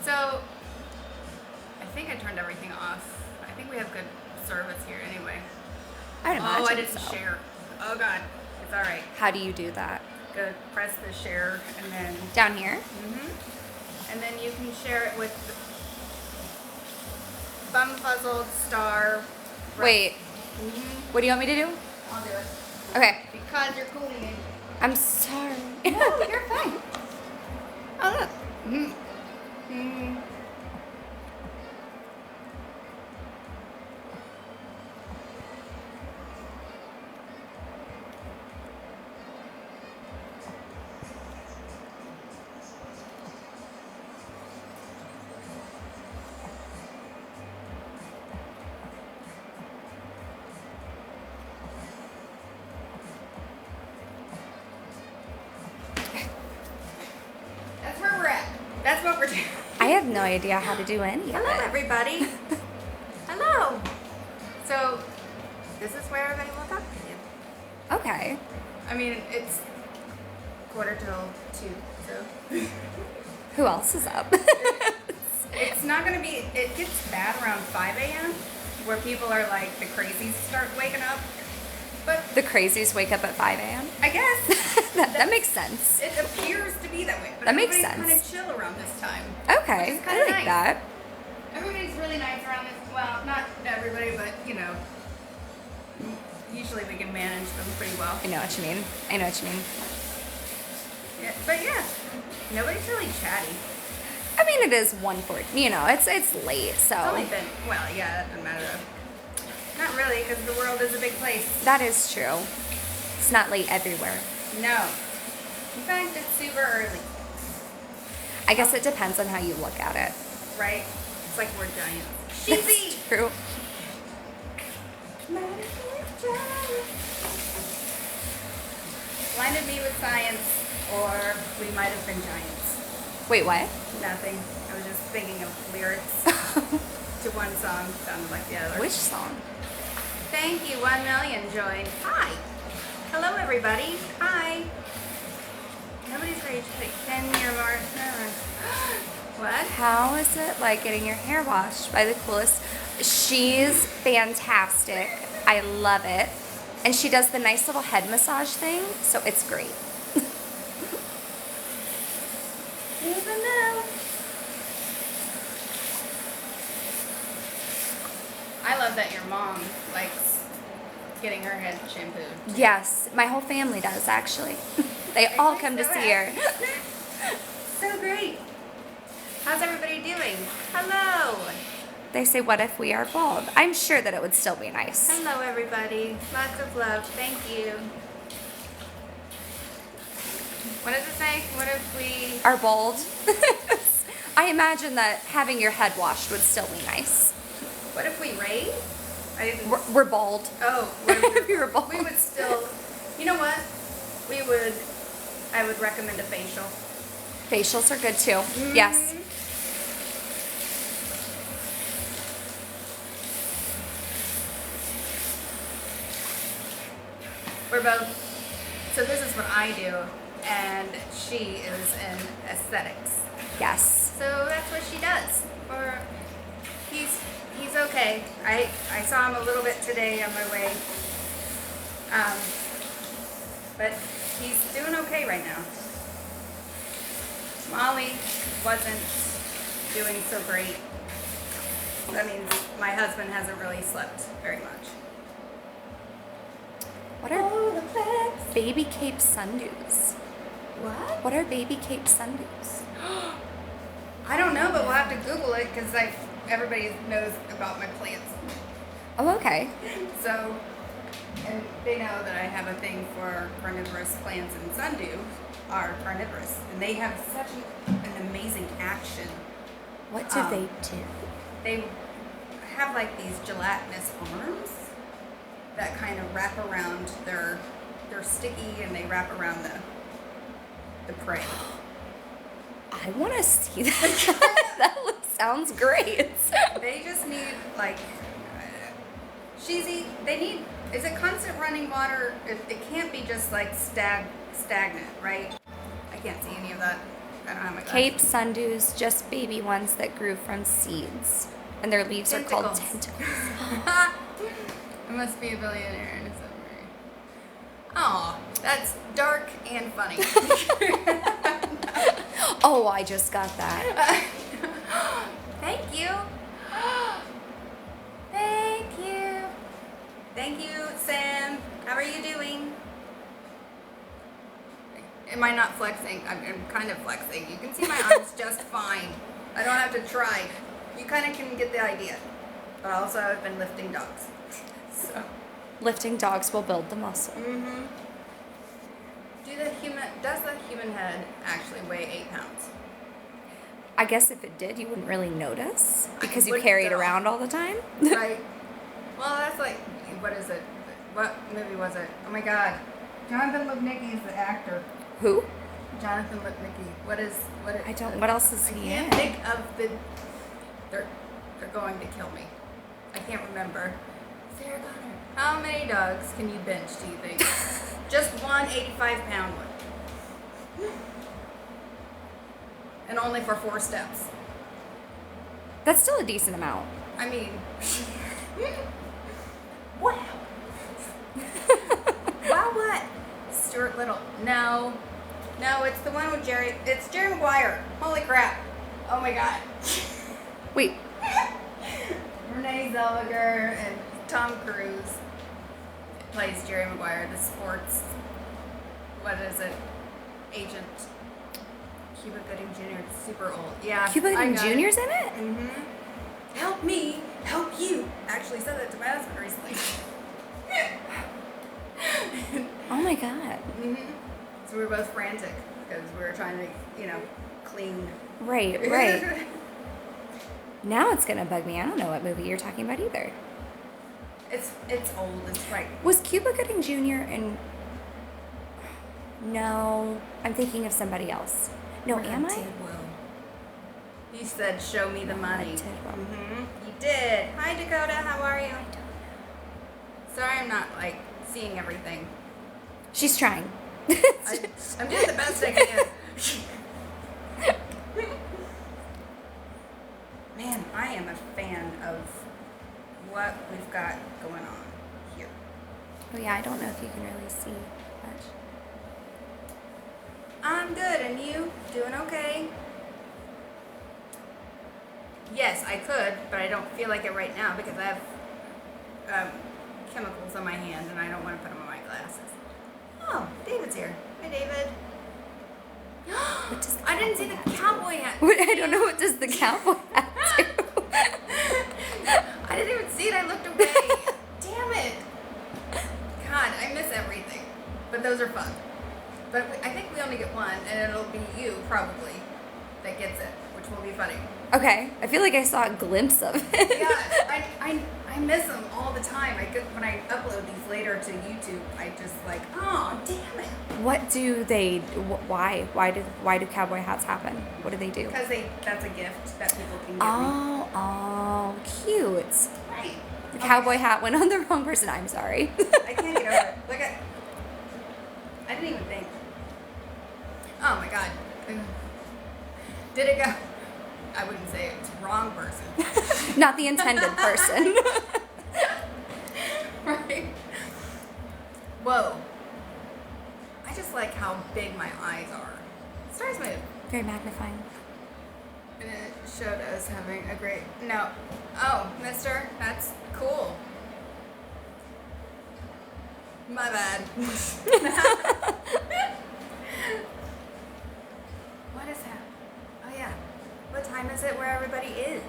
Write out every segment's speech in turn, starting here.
So, I think I turned everything off. I think we have good service here anyway. I'd imagine I didn't so. share. Oh God, it's all right. How do you do that? Go press the share and then, Down here? and then you can share it with Bumfuzzled Star. Wait, what do you want me to do? I'll do it Okay. because you're cooling it. I'm sorry. No, you're fine. Oh look. That's where we're at. That's what we're doing. I have no idea how to do any of Hello, it. everybody. Hello. So, this is where everybody will talk to you. Okay. I mean, it's 1:45, so Who else is up? it's not gonna be. It gets bad around 5 a.m. where people are like the crazies start waking up. But The crazies wake up at 5 a.m. I guess that makes sense. it appears to be that way. But That makes everybody's sense. kind of chill around this time. Okay, Which is I kinda like nice. that. Everybody's really nice around this. Well, not everybody, but you know, usually we can manage them pretty well. I know what you mean. I know what you mean. Yeah, but yeah, nobody's really chatty. I mean, it is 1:40. You know, it's late, It's so only been, well, yeah, that doesn't matter. Not really, because the world is a big place. that is true. It's not late everywhere. No. In fact, it's super early, I guess it depends on how you look at it. right? It's like we're giants. It's Sheepy! true. Blinded me with science, or we might have been giants. Wait, what? Nothing. I was just thinking of lyrics to one song, sounded like the other. Which song? Thank you, 1 million joined. Hi. Hello, everybody. Hi. Nobody's ready to take 10-year mark. What? How is it like getting your hair washed by the coolest? She's fantastic. I love it. And she does the nice little head massage thing, so it's great. You never know. I love that your mom likes getting her head shampooed. Yes, my whole family does actually. They all come to see her. So great. How's everybody doing? Hello. They say, what if we are bald? I'm sure that it would still be nice. Hello, everybody. Lots of love. Thank you. What does it say? What if we... Are bald? I imagine that having your head washed would still be nice. What if we rave? I didn't... We're bald. Oh, what If you were bald. we would still... You know what? I would recommend a facial. Facials are good too. Yes. We're both... So this is what I do, and she is in aesthetics. Yes. So that's what she does. Or he's okay. I saw him a little bit today on my way. But he's doing okay right now. Molly wasn't doing so great. That means my husband hasn't really slept very much. What are baby cape sundews? What? What are baby cape sundews? I don't know, but we'll have to Google it because everybody knows about my plants. Oh, okay. So, and they know that I have a thing for carnivorous plants, and sundew are carnivorous, and they have such an amazing action. What do they do? They have like these gelatinous arms that kind of wrap around they're sticky and they wrap around the prey. I want to see that. That sounds great. They just need like they need, is it constant running water? It can't be just like stagnant, right? I can't see any of that. I don't have my glasses. Cape sundews, just baby ones that grew from seeds. And their leaves are called Tentacles. tentacles. I must be a billionaire in a submarine. Oh, that's dark and funny. Oh, I just got that. Thank you. Thank you. Thank you, Sam. How are you doing? Am I not flexing? I'm kind of flexing. You can see my arms just fine. I don't have to try. You kind of can get the idea. But also, I've been lifting dogs. So. Lifting dogs will build the muscle. Mm-hmm. Does the human head actually weigh 8 pounds? I guess if it did, you wouldn't really notice because you wouldn't carry it at all. around all the time. Right. Well, that's like, what is it? What movie was it? Oh my God. Jonathan Lipnicki is the actor. Who? Jonathan Lipnicki. What? What else is I he can't in? think of the. They're going to kill me. I can't remember. Sarah Connor. How many dogs can you bench? Do you think? Just one 85-pound one. And only for 4 steps. That's still a decent amount. I mean, wow. Wow, what? Stuart Little. No, it's the one with Jerry. It's Jerry Maguire. Holy crap. Oh my God. Wait, Renee Zellweger and Tom Cruise plays Jerry Maguire, the sports, what is it, agent. Cuba Gooding Jr. It's super old. Yeah. Cuba Gooding Jr.'s in it? Mm-hmm. Help me, help you. Actually said that to my husband recently. Oh my God. Mm-hmm. So we were both frantic because we were trying to, clean. Right. Now it's gonna bug me. I don't know what movie you're talking about either. It's old. It's right. Was Cuba Gooding Jr. in? No, I'm thinking of somebody else. No, am I? Tidwell. You said, "Show me the money." Tidwell. Mm-hmm. You did. Hi, Dakota. How are you? Sorry, I'm not seeing everything. She's trying. I'm doing the best I can. Man, I am a fan of what we've got going on here. Oh yeah, I don't know if you can really see much. I'm good, and you? Doing okay? Yes, I could, but I don't feel like it right now because I have chemicals on my hands and I don't want to put them on my glasses. Oh, David's here. Hi, David. I didn't see the cowboy hat. I don't know what does the cowboy hat do. I didn't even see it. I looked away. Damn it. God, I miss everything. But those are fun. But I think we only get one, and it'll be you, probably, that gets it, which will be funny. Okay, I feel like I saw a glimpse of it. Yeah, I miss them all the time. When I upload these later to YouTube, I just oh, damn it. What do they? Why? Why do cowboy hats happen? What do they do? Because that's a gift that people can get me. Oh, cute. Right. The cowboy hat went on the wrong person. I'm sorry. I can't get over it. Look at. I didn't even think. Oh my God. Did it go? I wouldn't say it's wrong person. Not the intended person. Right. Whoa. I just like how big my eyes are. Stars move. Very magnifying. And it showed us having a great. No. Oh, mister, that's cool. My bad. What is that? Oh, yeah. What time is it where everybody is?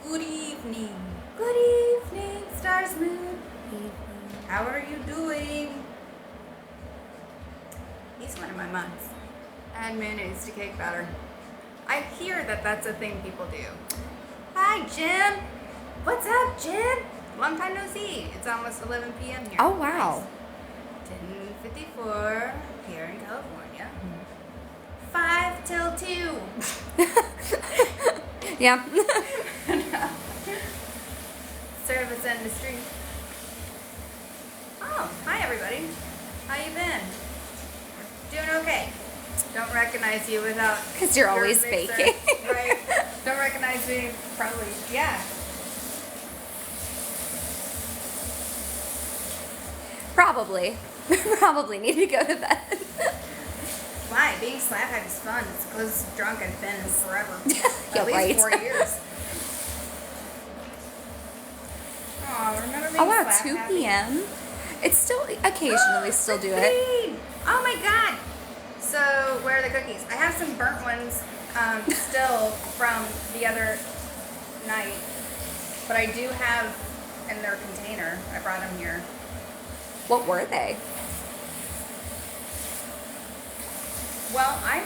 Good evening. Good evening, stars, moon. How are you doing? He's one of my months. Add mayonnaise to cake batter. I hear that that's a thing people do. Hi, Jim. What's up, Jim? Long time no see. It's almost 11 p.m. here. Oh wow. 10:54 here in California. 5 till 2. Yeah. Service industry. Oh, hi everybody. How you been? Doing okay. Don't recognize you without. 'Cause you're your always mixer. baking. Right. Don't recognize me. Probably. Yeah. Probably. Probably need to go to bed. Why? Being slap hack is fun. It's because drunk I've been forever. Yeah, At least right. 4 years. Oh, remember being Oh wow, slap 2 happy? p.m. It's still occasionally still do it. Green. Oh my god. So where are the cookies? I have some burnt ones still from the other night, but I do have in their container. I brought them here. What were they? Well, I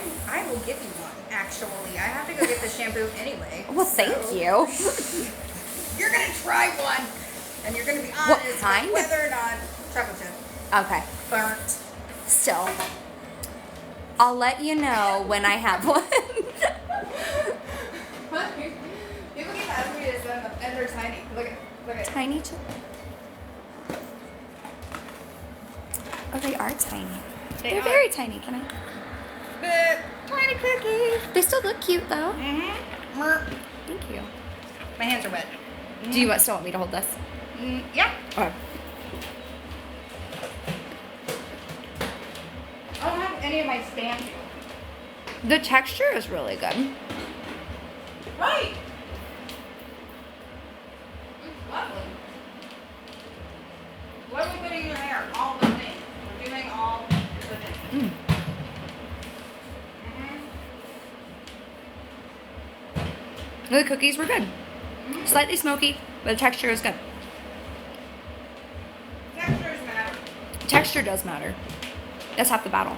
will give you one. Actually, I have to go get the shampoo anyway. Well, thank you. You're gonna try one, and you're gonna be honest What with kind? whether or not chocolate chip Okay. burnt. Still, I'll let you know when I have one. People keep asking me this, and they're tiny. Look at. Tiny chip. Oh, they are tiny. They're are. very tiny. Can I? The tiny cookies. They still look cute though. Mm-hmm. Thank you. My hands are wet. Do you still want me to hold this? Yeah. Okay. I don't have any of my stand here. The texture is really good. Right. It's lovely. What are we putting in your hair? All the things. We're doing all the things. The cookies were good. Slightly smoky, but the texture is good. Textures matter. Texture does matter. That's half the battle.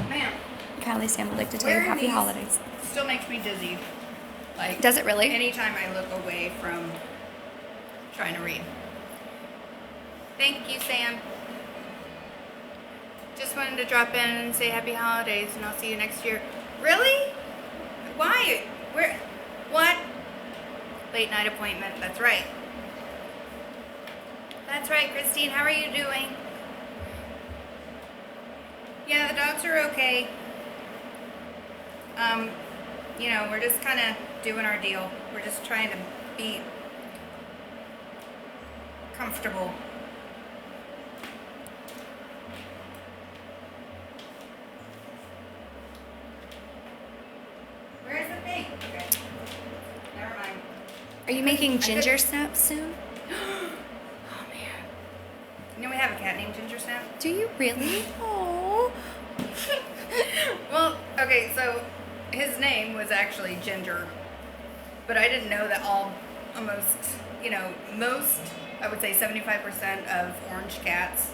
Man, Kylie Sam would like to tell you wearing happy these holidays. still makes me dizzy. Like, Does it really? anytime I look away from trying to read. Thank you, Sam. Just wanted to drop in and say happy holidays, and I'll see you next year. Really? Why? Where? What? Late night appointment. That's right. That's right, Christine. How are you doing? Yeah, the dogs are okay. You know, we're just kind of doing our deal. We're just trying to be comfortable. Where's the thing? Okay. Never mind. Are you making ginger could- snaps soon? Oh, man. You know we have a cat named Ginger Snap? Do you really? Oh. Well, okay, so his name was actually Ginger, but I didn't know that almost, you know, most, I would say 75% of orange cats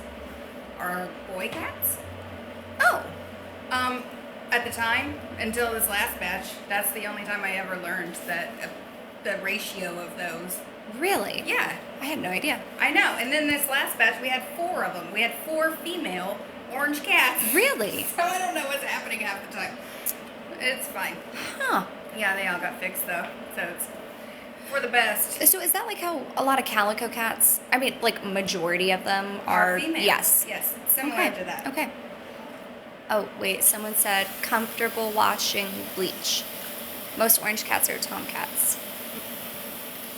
are boy cats. Oh. At the time, until this last batch, that's the only time I ever learned that the ratio of those. Really? Yeah, I had no idea. I know. And then this last batch, we had 4 of them. We had 4 female orange cats. Really? So I don't know what's happening half the time. It's fine. Huh. Yeah, they all got fixed though, so it's for the best. So is that like how a lot of calico cats, I mean, like majority of them are females. Yes. Yes, similar Okay. to that. Okay. Oh, wait, someone said comfortable watching Bleach. Most orange cats are tomcats.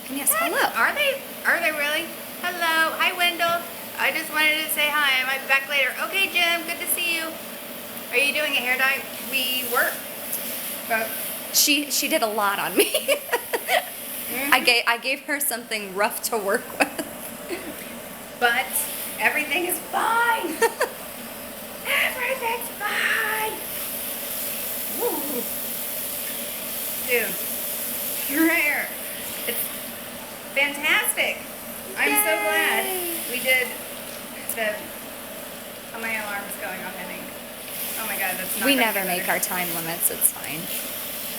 And yes, hello. Are they? Are they really? Hello. Hi, Wendell. I just wanted to say hi. I might be back later. Okay, Jim. Good to see you. Are you doing a hair dye? We were. But She did a lot on me. I gave her something rough to work with. But everything is fine. Everything's fine. Woo. Dude, your hair. It's fantastic. I'm so glad we did the. Oh, my alarm's going off, I think. Oh my god, that's not We gonna never get make better. our time limits, it's fine.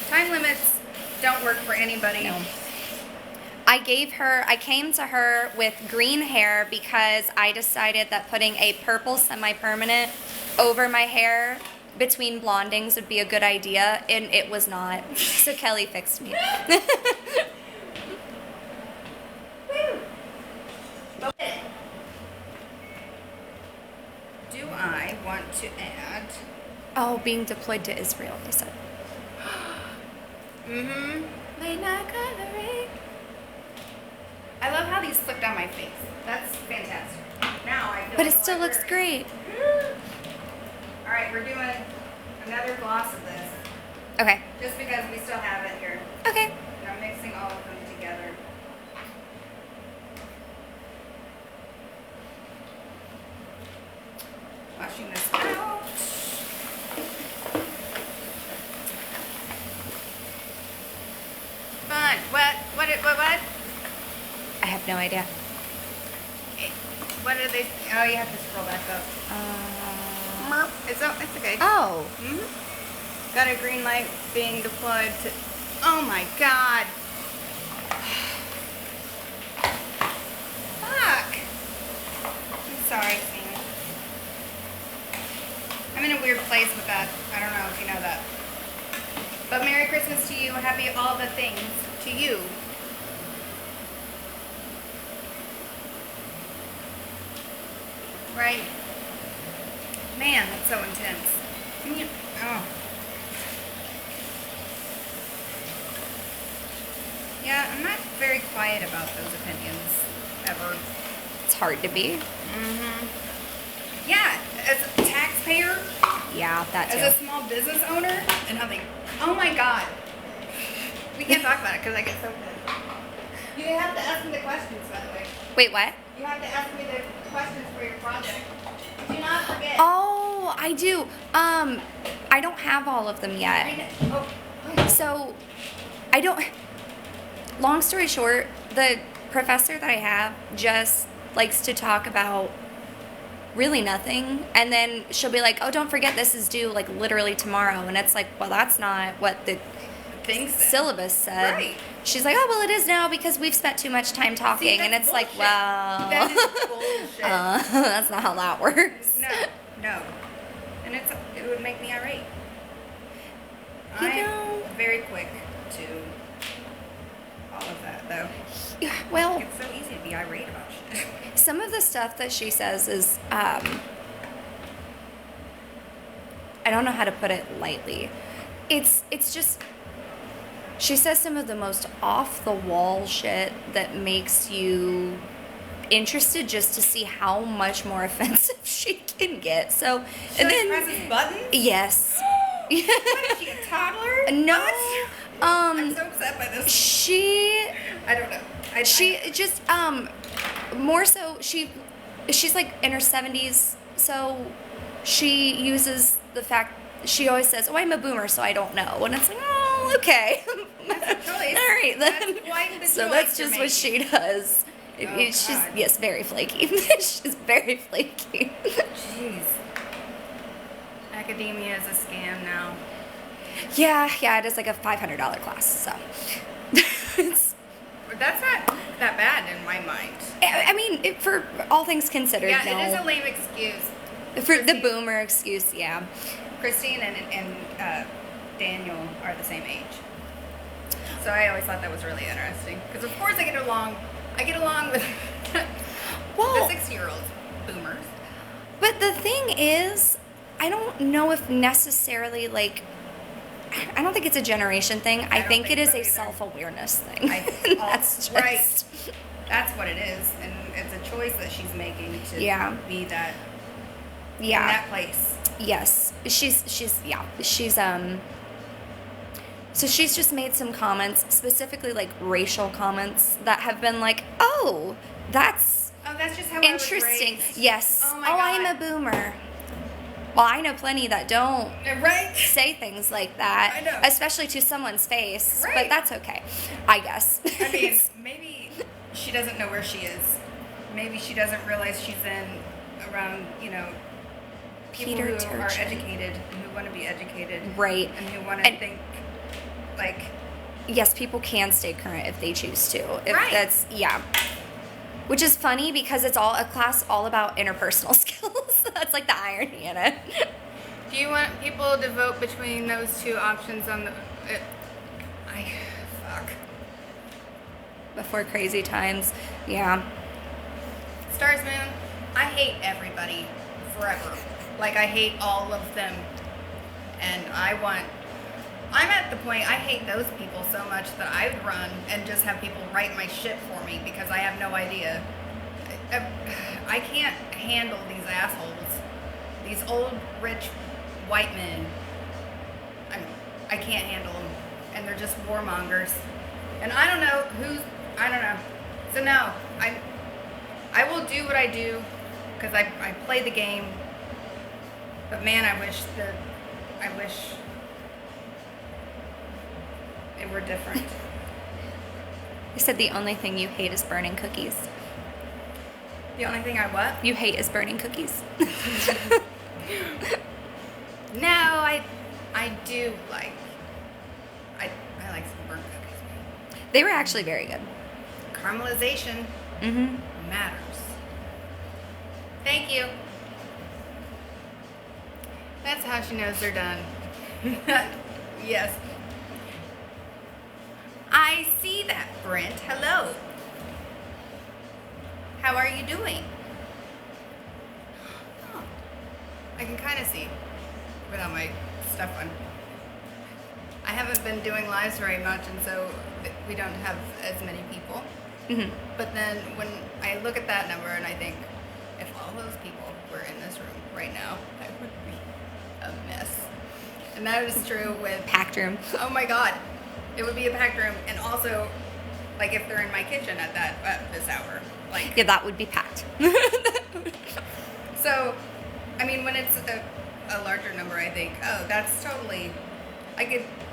Time limits don't work for anybody. No. I came to her with green hair because I decided that putting a purple semi-permanent over my hair between blondings would be a good idea, and it was not. So Kelly fixed me. Woo. I want to add. Oh, being deployed to Israel, they said. Late night coloring. I love how these slip down my face. That's fantastic. Now I feel But like it still looks great. All right, we're doing another gloss of this. Okay. Just because we still have it here. Okay. And I'm mixing all of them together. Washing this out. Fun. What? I have no idea. What are they? Oh, you have to scroll back up. It's okay. Oh. Got a green light being deployed to. Oh my god. Fuck. I'm sorry, Sam. I'm in a weird place with that. I don't know if you know that. But Merry Christmas to you. Happy all the things to you. Right? Man, that's so intense. Oh. Yeah, I'm not very quiet about those opinions, ever. It's hard to be. Yeah, as a taxpayer, Yeah, that too. as a small business owner, and nothing. Oh my god. We can't talk about it because I get so pissed. You have to ask me the questions, by the way. Wait, what? You have to ask me the questions for your project. Do not forget. Oh, I do. I don't have all of them yet. So, I don't. Long story short, the professor that I have just likes to talk about really nothing, and then she'll be like, "Oh, don't forget this is due like literally tomorrow," and it's like, well, that's not what the syllabus said. Right. She's like, "Oh, well, it is now because we've spent too much time talking," and it's bullshit. like, well, That is bullshit. that's not how that works. No. And it would make me irate. You I'm know. very quick to all of that, though. Yeah, well, It's so easy to be irate about shit. some of the stuff that she says is, I don't know how to put it lightly. It's just, she says some of the most off the wall shit that makes you interested just to see how much more offensive she can get. So, She and like then presses buttons? yes. What is she, a toddler? No. What? I'm so upset by this. She I don't know. She just more so she's like in her 70s, so she uses the fact she always says, "Oh, I'm a boomer, so I don't know," and it's like, oh, okay. That's a choice. All right then. That's quite the So choice that's you're just what she does. She's God. yes, very flaky. She's very flaky. Jeez. Academia is a scam now. Yeah, it is like a $500 class. So it's, But that's not that bad in my mind. I mean, for all things considered, Yeah, no. it is a lame excuse. For the Christine- boomer excuse, yeah. Christine and Daniel are the same age. So I always thought that was really interesting. Because of course I get along with Well, the 6-year-olds, boomers. but the thing is, I don't know if necessarily, like, I don't think it's a generation thing. I don't think it think is so a either. self-awareness thing. That's just, right. That's what it is. And it's a choice that she's making to Yeah. be that in Yeah. that place. Yes. She's so she's just made some comments, specifically like racial comments that have been like, "Oh, that's Oh, that's just how interesting." I was raised. Yes. Oh my I'm God. a boomer. Well, I know plenty that don't Right? say things like that, I know. especially to someone's face. But Right. that's okay, I guess. I mean, maybe she doesn't know where she is. Maybe she doesn't realize she's around, people Peter who are Turchin. educated and who want to be educated. Right. And who want to And- think, like, Yes, people can stay current if they choose to. If Right. That's yeah. Which is funny because it's all a class all about interpersonal skills. That's like the irony in it. do you want people to vote between those two options on the... fuck. Before crazy times, yeah. Stars Moon, I hate everybody forever. Like, I hate all of them. And I'm at the point, I hate those people so much that I would run and just have people write my shit for me because I have no idea. I can't handle these assholes. These old, rich, white men. I can't handle them. And they're just warmongers. And I don't know I don't know. So no, I will do what I do because I play the game. But man, I wish it were different. You said the only thing you hate is burning cookies. The only thing I what? You hate is burning cookies. No, I do like I like some burnt cookies. They were actually very good. Caramelization matters. Thank you. That's how she knows they're done. Yes. I see that, Brent. Hello. How are you doing? Oh, I can kind of see without my stuff on. I haven't been doing lives very much, and so we don't have as many people. But then when I look at that number and I think, if all those people were in this room right now, I would be a mess. And that is true with Packed room. Oh my God, it would be a packed room, and also, like if they're in my kitchen at this hour, like Yeah, that would be packed. So, I mean, when it's a larger number, I think, oh, that's totally,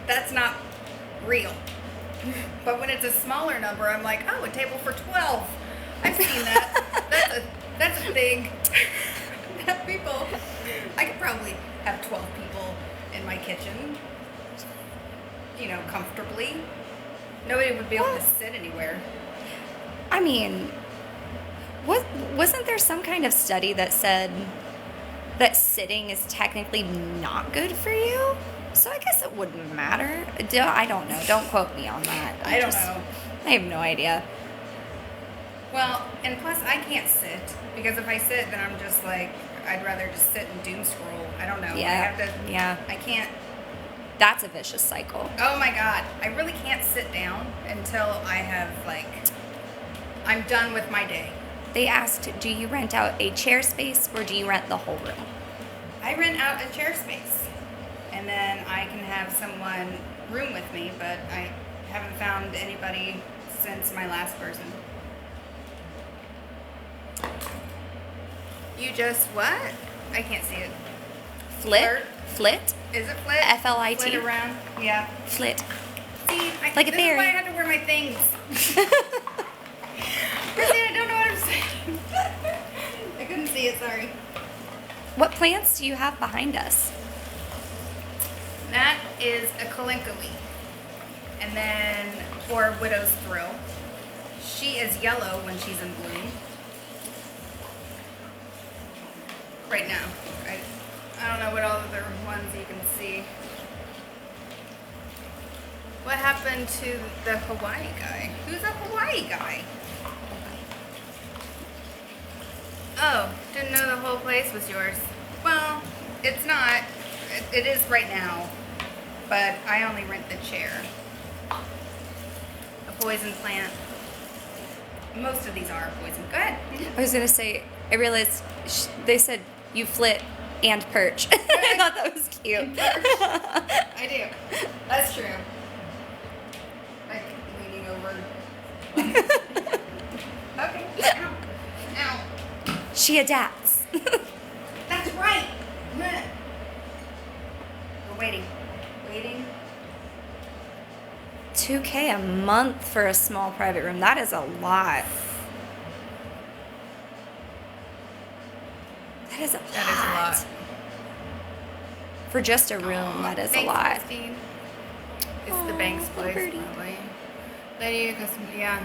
that's not real. But when it's a smaller number, I'm like, oh, a table for 12. I've seen that. That's a thing. People, I could probably have 12 people in my kitchen, comfortably. Nobody would be able to sit anywhere. I mean, wasn't there some kind of study that said that sitting is technically not good for you? So I guess it wouldn't matter. I don't know. Don't quote me on that. I don't know. I have no idea. Well, and plus I can't sit, because if I sit, then I'm just like, I'd rather just sit and doom scroll. I don't know. Yeah. Yeah. I can't. That's a vicious cycle. Oh my God. I really can't sit down until I have, I'm done with my day. They asked, do you rent out a chair space or do you rent the whole room? I rent out a chair space. And then I can have someone room with me, but I haven't found anybody since my last person. You just what? I can't see it. Flit? Flit? Is it flit? F-L-I-T. Flit around? Yeah. Flit. See, Like a this berry. is why I have to wear my things. Christine, I don't know what I'm saying. I couldn't see it, sorry. What plants do you have behind us? That is a kalinkalee. And then, or widow's thrill. She is yellow when she's in bloom. Right now. I don't know what all other ones you can see. What happened to the Hawaii guy? Who's a Hawaii guy? Oh, didn't know the whole place was yours. Well, it's not. It is right now. But I only rent the chair. A poison plant. Most of these are poison. Go ahead. I was going to say, I realized they said you flit and perch. I thought that was cute. I do. That's true. Like leaning over. Okay. Ow. Ow. She adapts. That's right. We're waiting. Waiting. $2,000 a month for a small private room. That is a lot. That is a lot. For just a room, that is a lot. Christine. It's the Banks place, birdie. probably. Lady, yeah.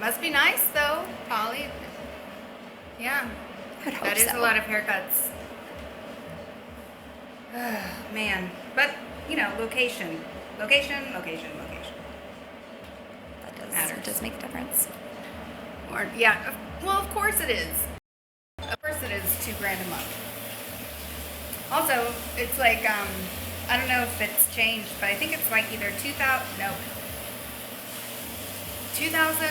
Must be nice though, Polly. Yeah. I would hope That is so. a lot of haircuts. Man. But, location. Location. That does, Matters. it does make a difference. Or, yeah. Well, of course it is. Of course it is $2,000 a month. Also, it's like, I don't know if it's changed, but I think it's like either 2,000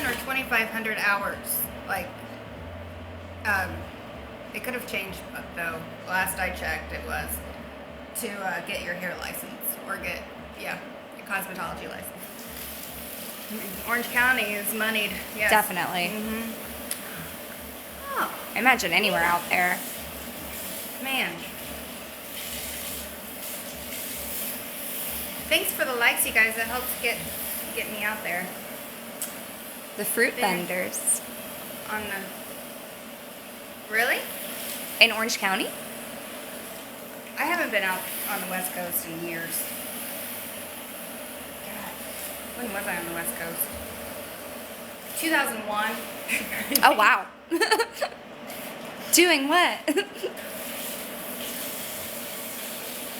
or 2,500 hours. Like, it could have changed, but though, last I checked, it was to get your hair license or get, your cosmetology license. Orange County is moneyed, yes. Definitely. Mm-hmm. Oh, Imagine anywhere out there. man. Thanks for the likes, you guys. That helps get me out there. The fruit There. vendors On the... Really? in Orange County. I haven't been out on the West Coast in years. God, when was I on the West Coast? 2001. Oh wow. Doing what?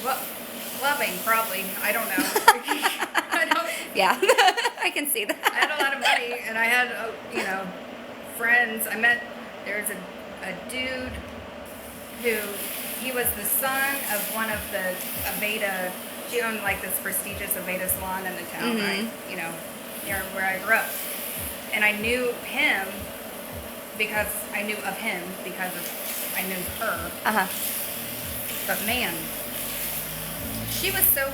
Well, loving, probably. I don't know. Yeah, I can see that. I had a lot of money, and I had, friends. There's a dude who, he was the son of one of the Aveda, she owned like this prestigious Aveda salon in the town, near where I grew up. And I knew him because I knew of him because I knew her. Uh-huh. But man, she was so,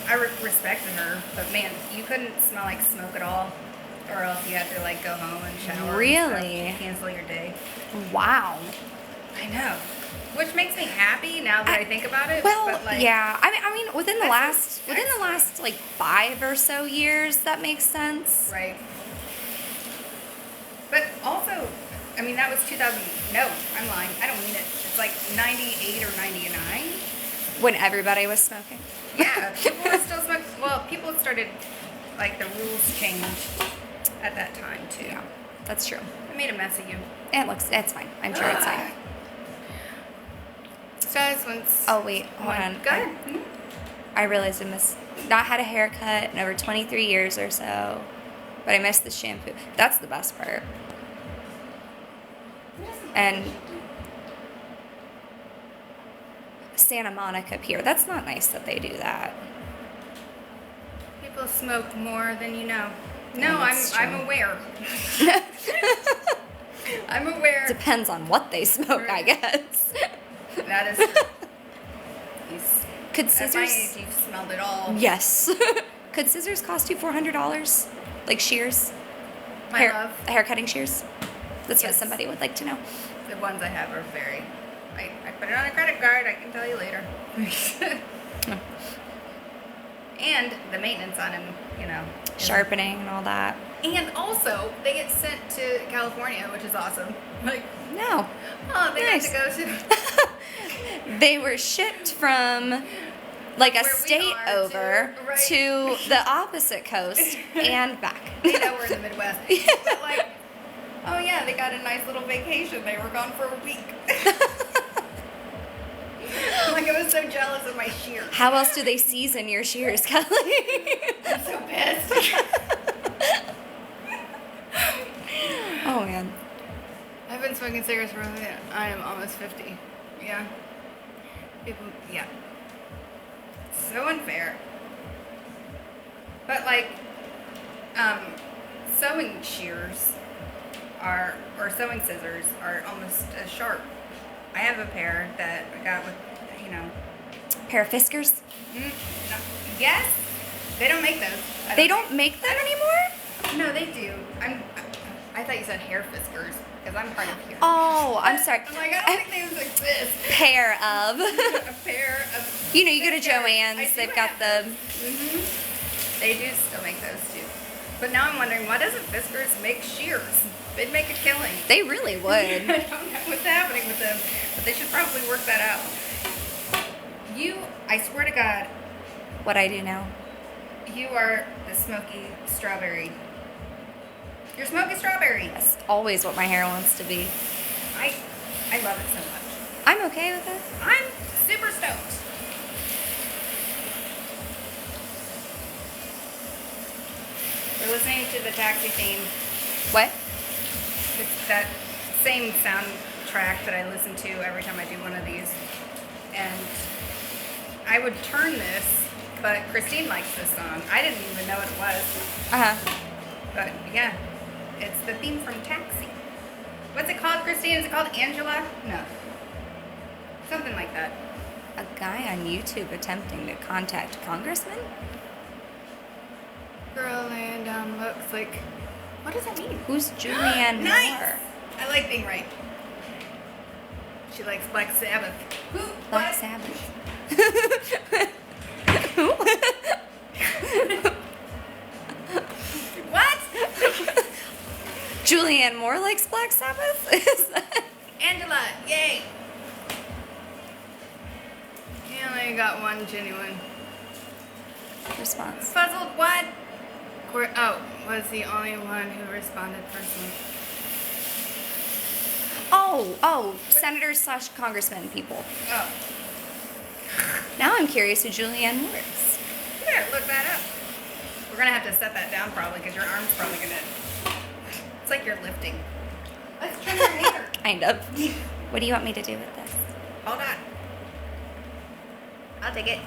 I respected her, but man, you couldn't smell like smoke at all, or else you had to like go home and shower. Really? And stuff, cancel your day. Wow. I know. Which makes me happy now that I think about it. Well, but like, yeah. I mean, within the That's last like 5 or so years, that makes sense. Right. But also, I mean, that was 2000. No, I'm lying. I don't mean it. It's like 98 or 99. When everybody was smoking. Yeah, people were still smoking. Well, people had started, like, the rules changed at that time, too. Yeah, that's true. I made a mess of you. It's fine. I'm sure it's fine. So this one's... Oh, wait, hold on. Go ahead. I realized I not had a haircut in over 23 years or so, but I missed the shampoo. That's the best part. And Santa Monica Pier. That's not nice that they do that. People smoke more than you know. No, Yeah, that's I'm true. aware. I'm aware. Depends on what they smoke, I Right. guess. That is true. Could At my scissors? age, you've smelled it all. Yes. Could scissors cost you $400? Like shears? My love. Hair cutting shears? That's what Yes. somebody would like to know. The ones I have are very... I put it on a credit card. I can tell you later. And the maintenance on them, is- Sharpening and all that. And also, they get sent to California, which is awesome. Like, No. oh, they Nice. get to go to... They were shipped from like a Where we state are over to- right. to the opposite coast and back. They know we're in the Midwest. But like, oh yeah, they got a nice little vacation. They were gone for a week. Like, I was so jealous of my shears. How else do they season your shears, Kelly? I'm so pissed. Oh man. I've been smoking cigarettes for I am almost 50. Yeah. People, yeah. So unfair. But like, sewing shears or sewing scissors are almost as sharp. I have a pair that I got with, Pair of Fiskars? no, yes, they don't make those. They don't make them anymore? No, they do. I thought you said hair fiskers because I'm part of here. Oh, I'm sorry. I'm like, I don't think these exist. Pair of. A pair of. You know, you go to fiskars. I Joann's, do they've got have the. those. They do still make those too. But now I'm wondering, why doesn't Fiskars make shears? They'd make a killing. They really would. I don't know what's happening with them, but they should probably work that out. I swear to God, What I do now. you are the smoky strawberry. You're smoky strawberry. That's always what my hair wants to be. I love it so much. I'm okay with it. I'm super stoked. We're listening to the taxi theme. What? It's that same soundtrack that I listen to every time I do one of these. and I would turn this, but Christine likes this song. I didn't even know what it was. But yeah, it's the theme from Taxi. What's it called, Christine? Is it called Angela? No. Something like that. A guy on YouTube attempting to contact congressman? Girl laying down looks like... What does that mean? Who's Julianne Nice! Moore? I like being right. She likes Black Sabbath. Who? Black What? Sabbath. What? Julianne Moore likes Black Sabbath? Is that... Angela, yay! You only got one genuine response? puzzled. What? Was the only one who responded personally. Oh, senators / congressmen people. Oh, Now I'm curious who Julianne Moore is. you better look that up. We're gonna have to set that down probably because your arm's probably gonna. It's like you're lifting. Let's trim your hair. Kind of. What do you want me to do with this? Hold on. I'll take it.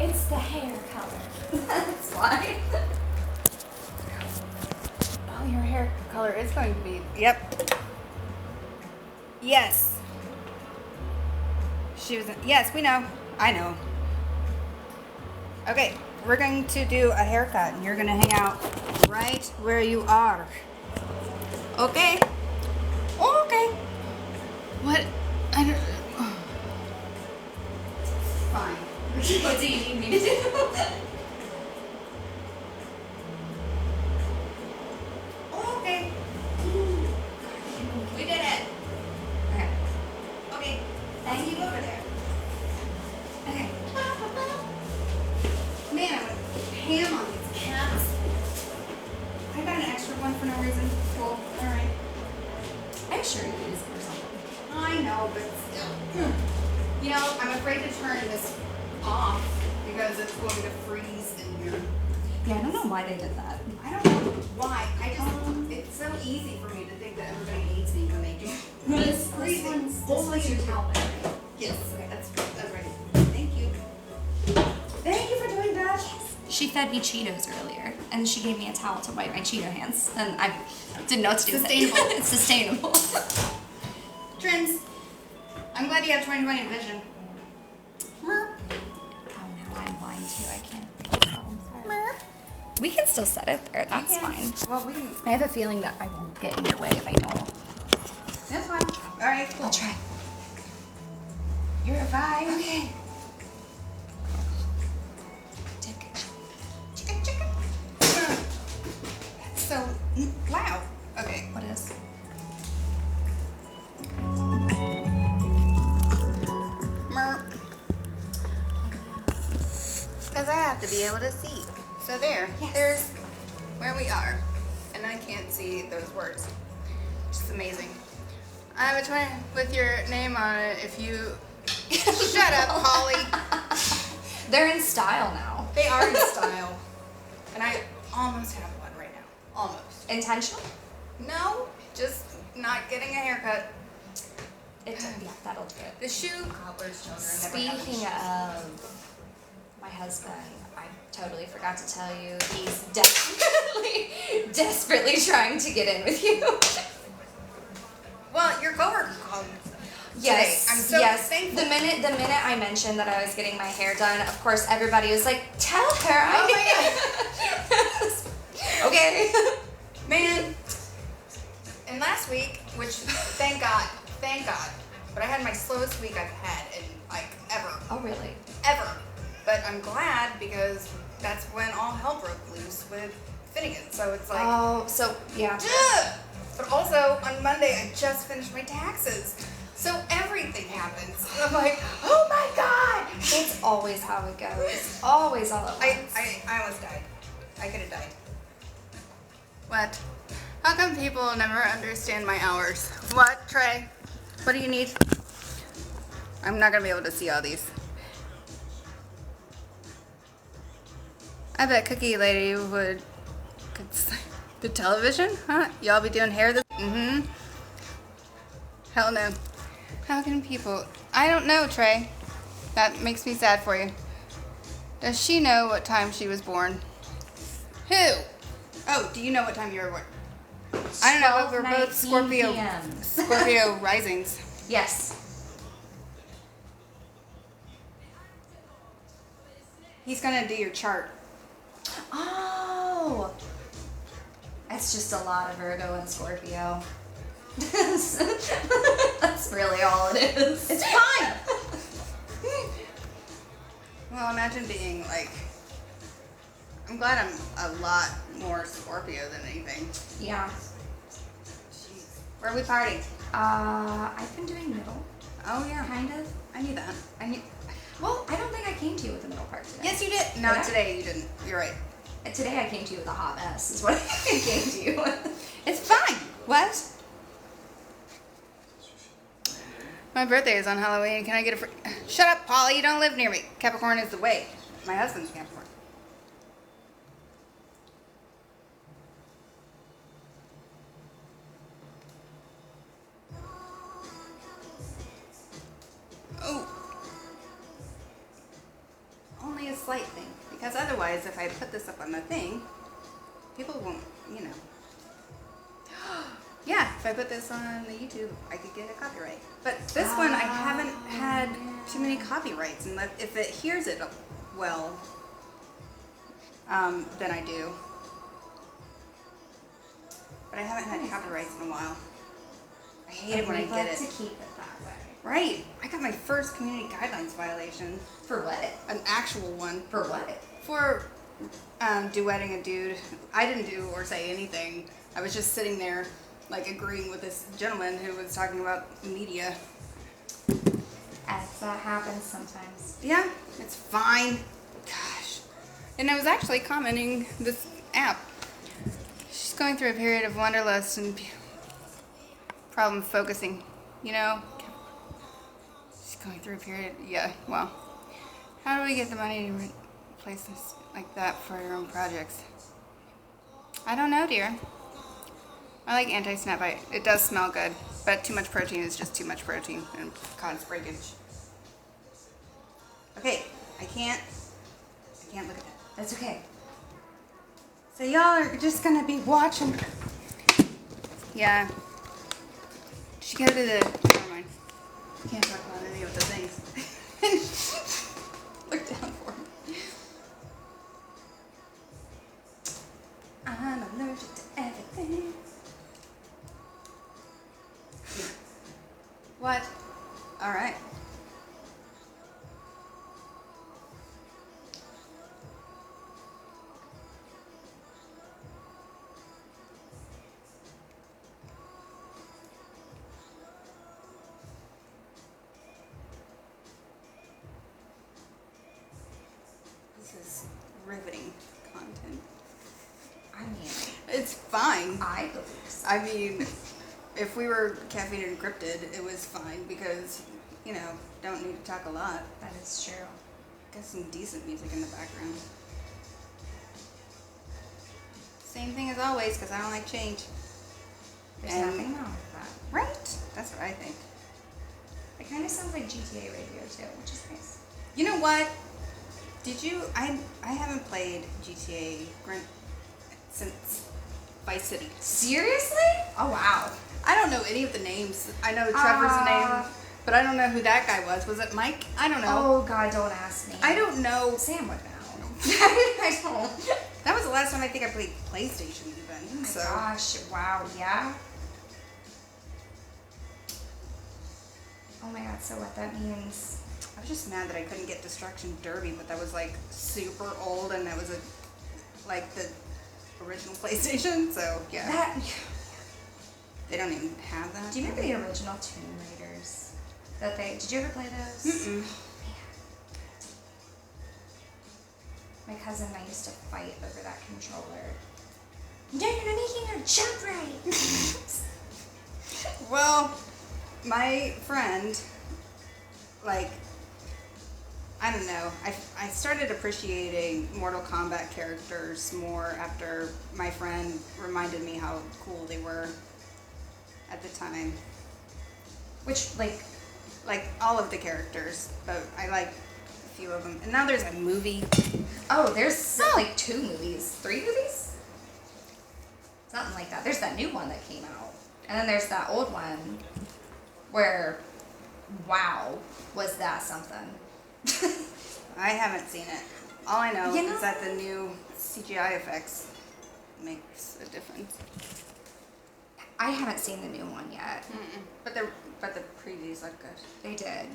It's the hair color. That's why. Oh, your hair color is going to be. Yep. Yes. She was. Yes, we know. I know. Okay, we're going to do a haircut, and you're going to hang out right where you are. Okay. Okay. What? I don't. Fine. What do you need me to do? Okay. We did it. Okay. Okay. Thank you over there. Okay. Man, I went ham on these cats. I got an extra one for no reason. Cool. Alright. I'm sure you use it or something. I know, but still. You know, I'm afraid to turn this off because it's going to freeze in here. Yeah, I don't know why they did that. I don't know why. It's so easy for me to think that everybody hates me when they do. This one's your towel. Yes. Okay, that's right. Thank you. Thank you for doing that. She fed me Cheetos earlier, and she gave me a towel to wipe my Cheeto hands, and I didn't know what to do with it. It's sustainable. Trims. I'm glad you have 20/20 vision. Oh, now I'm blind too. I can't. We can still set it there. That's fine. Well, we can. I have a feeling that I won't get in your way if I don't. That's fine. All right, cool. I'll try. You're fine. Okay. Chicken. That's so loud. Okay. What is? Because I have to be able to see. So there. Yes. There's where we are. And I can't see those words. It's amazing. I have a 20 with your name on it if you... Shut up, Holly. They're in style now. They are in style. And I almost have one right now. Almost. Intentional? No, just not getting a haircut. Yeah, that'll do it. The shoe cobbler's children never have a Speaking shoe. of my husband, I totally forgot to tell you, he's desperately trying to get in with you. Well, your coworker called Yes, today. I'm so yes. thankful. The minute I mentioned that I was getting my hair done, of course everybody was like, "Tell her." Oh my God. Okay. Man, and last week, which thank God, but I had my slowest week I've had in like ever. Oh really? Ever. But I'm glad because that's when all hell broke loose with Finnegan. So it's like, Oh, so yeah. duh! But also on Monday I just finished my taxes. So everything happens. I'm like, oh my God! It's always how it goes. Always all at once. I almost died. I could have died. What? How come people never understand my hours? What, Trey? What do you need? I'm not gonna be able to see all these. I bet Cookie Lady would. The television? Huh? Y'all be doing hair this? Mm-hmm. Hell no. How can people... I don't know, Trey. That makes me sad for you. Does she know what time she was born? Who? Oh, do you know what time you were born? I don't know, but we're both 12:19 p.m. Scorpio risings. Yes. He's gonna do your chart. Oh. It's just a lot of Virgo and Scorpio. That's really all it is. It's fine. Well, imagine being like... I'm glad I'm a lot more Scorpio than anything. Yeah. Jeez. Where are we partying? I've been doing middle. Oh, yeah. Kind of. I knew that. Well, I don't think I came to you with the middle part today. Yes, you did. No, Did I? today you didn't. You're right. Today I came to you with a hot mess, is what I came to you with. It's fine. What? My birthday is on Halloween. Can I get a free... Shut up, Polly. You don't live near me. Capricorn is the way. My husband's Capricorn. Oh. Only a slight thing. Because otherwise, if I put this up on the thing, people won't, you know. Yeah, if I put this on the YouTube, I could get a copyright. But this one, I haven't had too many copyrights. And if it hears it well, then I do. But I haven't had copyrights in a while. I hate it when I get it. to keep it that way. Right. I got my first community guidelines violation. For what? An actual one. For what? For duetting a dude. I didn't do or say anything. I was just sitting there, like, agreeing with this gentleman who was talking about media. As that happens sometimes. Yeah, it's fine. Gosh. And I was actually commenting this app. She's going through a period of wanderlust and problem focusing, you know? She's going through a period, yeah, well. How do we get the money to replace this like that for your own projects? I don't know, dear. I like anti-snap bite. It does smell good, but too much protein is just too much protein and causes breakage. Okay, I can't look at that. That's okay. So y'all are just gonna be watching. Yeah. She go to the. Never mind. Can't talk about any of the things. Look down for me. I'm allergic to everything. What? All right. This is riveting content. I mean, It's fine. I believe so. I mean, if we were caffeine encrypted, it was fine because, you know, don't need to talk a lot. That is true. Got some decent music in the background. Same thing as always because I don't like change. There's And- nothing wrong with that. Right? That's what I think. It kind of sounds like GTA radio too, which is nice. You know what? Did you? I haven't played GTA since Vice City. Seriously? Oh wow. I don't know any of the names. I know Trevor's name, but I don't know who that guy was. Was it Mike? I don't know. Oh God, don't ask me. I don't know. Sam would know. I don't. That was the last time I think I played PlayStation even. Oh my So gosh, wow, yeah. Oh my God, so what that means? I was just mad that I couldn't get Destruction Derby, but that was like super old and that was like the original PlayStation. So yeah, That. they don't even have that. Do you remember the original Tomb Raiders? Did you ever play those? Mm-mm. My cousin and I used to fight over that controller. No, you're not making her jump right. Well, my friend, like, I don't know, I started appreciating Mortal Kombat characters more after my friend reminded me how cool they were at the time. Which, like all of the characters, but I like a few of them. And now there's a movie. oh, there's like 2 movies, 3 movies, something like that. There's that new one that came out, and then there's that old one where, wow, was that something? I haven't seen it. All I know You know- is that the new CGI effects makes a difference. I haven't seen the new one yet. But the previews look good. They did.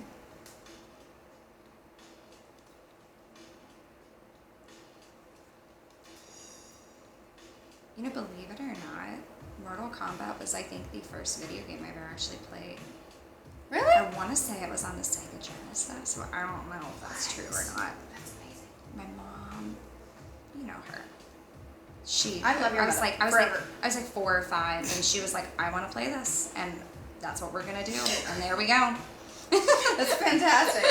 You know, believe it or not, Mortal Kombat was, I think, the first video game I ever actually played. Really? I want to say it was on the Sega Genesis, so I don't know if that's true or not. That's amazing. My mom, you know her. She. I love your I was mother. like, I was Forever. like 4 or 5, and she was like, I want to play this, and that's what we're gonna do, and there we go. That's fantastic.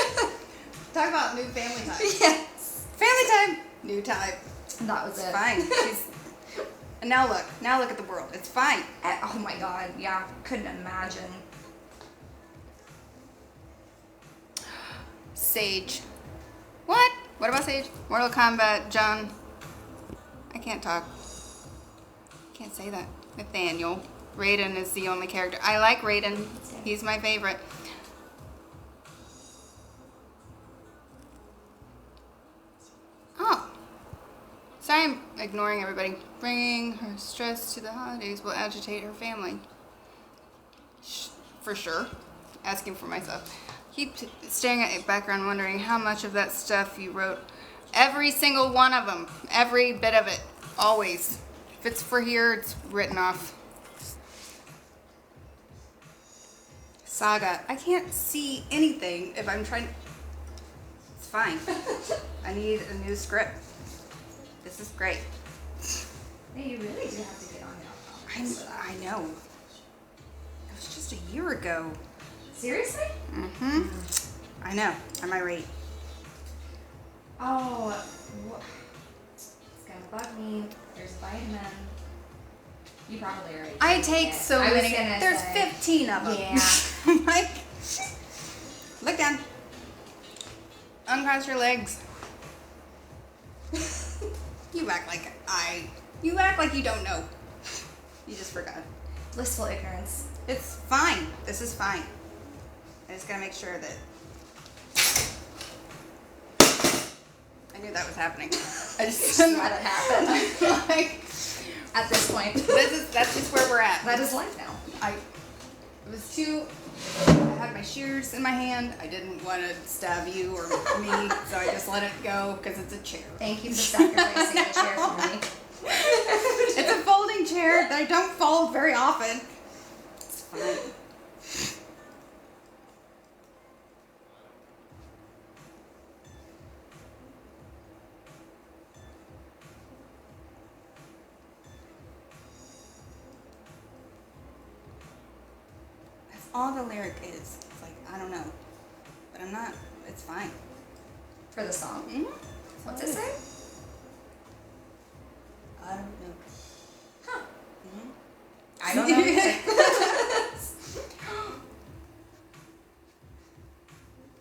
Talk about new family time. Yes. Family time. New time. That was it. Fine. And now look at the world. It's fine. Oh my god, yeah, couldn't imagine. Sage. What? What about Sage? Mortal Kombat, John. I can't talk. Can't say that. Nathaniel. Raiden is the only character. I like Raiden. He's my favorite. Oh. Sorry, I'm ignoring everybody. Bringing her stress to the holidays will agitate her family. For sure. Asking for myself. Keep staring at your background, wondering how much of that stuff you wrote. Every single one of them. Every bit of it. Always. If it's for here, it's written off. Saga. I can't see anything if I'm trying. It's fine. I need a new script. This is great. Hey, you really do have to get on your I know. It was just a year ago. Seriously? Mm-hmm. I know. I'm irate. Oh, it's gonna bug me. There's a vitamin. You probably already. I taken take it. so I was many. gonna There's say. 15 of them. Yeah. I'm like, look down. Uncross your legs. You act like You act like you don't know. You just forgot. Blissful ignorance. It's fine. This is fine. I just gotta make sure that. I knew that was happening. I just Let it happen. like, At this point, that's just where we're at. that is life now. It was too. I had my shears in my hand. I didn't want to stab you or me, so I just let it go because it's a chair. Thank you for sacrificing the chair for me. It's a folding chair that I don't fold very often. It's fine. That's all the lyric is. It's like, I don't know. But I'm not, it's fine. For the song. Mm-hmm. What's it say? I don't know. Huh. Mm-hmm. I don't know.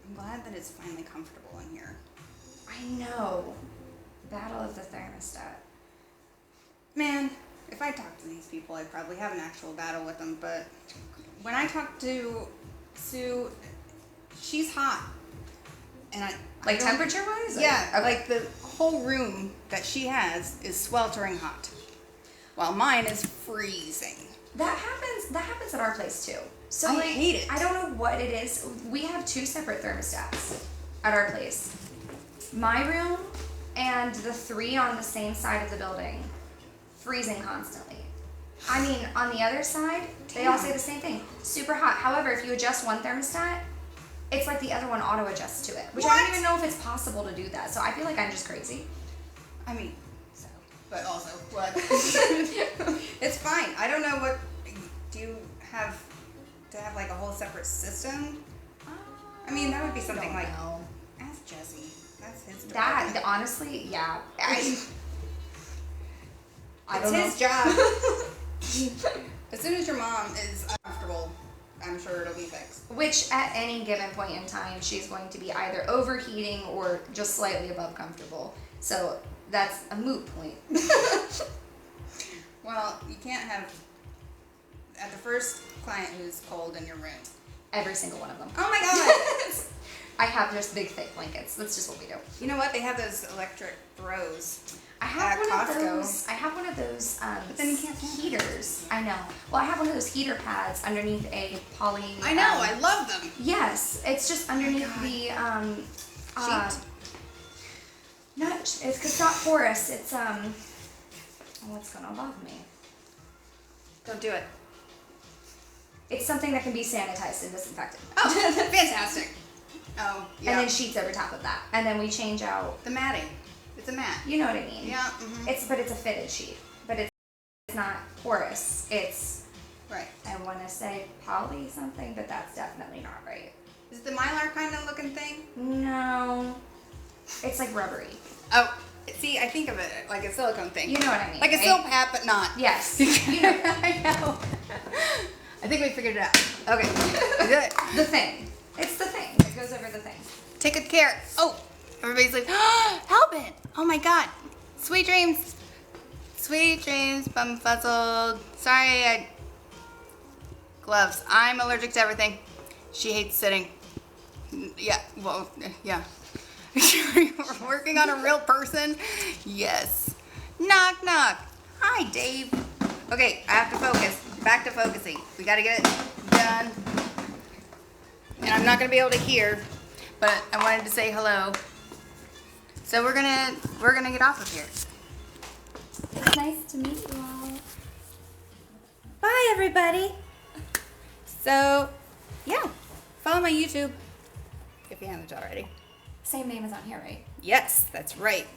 I'm glad that it's finally comfortable in here. I know. Battle of the thermostat. Man, if I talked to these people, I'd probably have an actual battle with them, but when I talk to Sue, she's hot. And I Like don't- temperature wise? Yeah, Okay. like the whole room that she has is sweltering hot, while mine is freezing. That happens at our place too. So I like, hate it. I don't know what it is. We have 2 separate thermostats at our place. My room and the 3 on the same side of the building, freezing constantly. I mean, on the other side, they all say the same thing. Super hot. However, if you adjust one thermostat, it's like the other one auto adjusts to it. Which I What? don't even know if it's possible to do that. So I feel like I'm just crazy. I mean, so, but also, what? It's fine. I don't know what, do you have to have like a whole separate system? I mean, that would be something like, No. ask Jesse. That's his That, department. honestly, yeah. I It's don't know. his job. As soon as your mom is uncomfortable, I'm sure it'll be fixed. Which at any given point in time, she's going to be either overheating or just slightly above comfortable. So that's a moot point. Well, you can't have at the first client who's cold in your room. Every single one of them. Oh my god! I have just big thick blankets. That's just what we do. You know what? They have those electric throws. I have At one Costco. of those. I have one of those But then you can't stand heaters. I know. Well, I have one of those heater pads underneath a poly. I know. I love them. Yes, it's just underneath the Sheet. Not it's not porous. It's oh, what's gonna bother me? Don't do it. It's something that can be sanitized and disinfected. Oh, fantastic. Oh, yeah. And then sheets over top of that, and then we change out. The matting. It's a mat. You know what I mean? Yeah. Mm-hmm. It's a fitted sheet, but it's not porous. It's Right. I want to say poly something, but that's definitely not right. Is it the Mylar kind of looking thing? No, it's like rubbery. Oh, see, I think of it like a silicone thing. You know what I mean? Like a right? silk hat, but not. Yes. You know. I know. I think we figured it out. Okay. Good. The thing. It's the thing that goes over the thing. Take good care. Oh, everybody's like, help it. Oh my God. Sweet dreams. Sweet dreams, bumfuzzled. Sorry, gloves. I'm allergic to everything. She hates sitting. Yeah, well, yeah. We're working on a real person. Yes. Knock, knock. Hi, Dave. Okay, I have to focus. Back to focusing. We gotta get it done. And I'm not gonna be able to hear, but I wanted to say hello. So we're gonna get off of here. It's nice to meet you all. Bye, everybody. So, yeah, follow my YouTube if you haven't already. Same name is on here, right? Yes, that's right.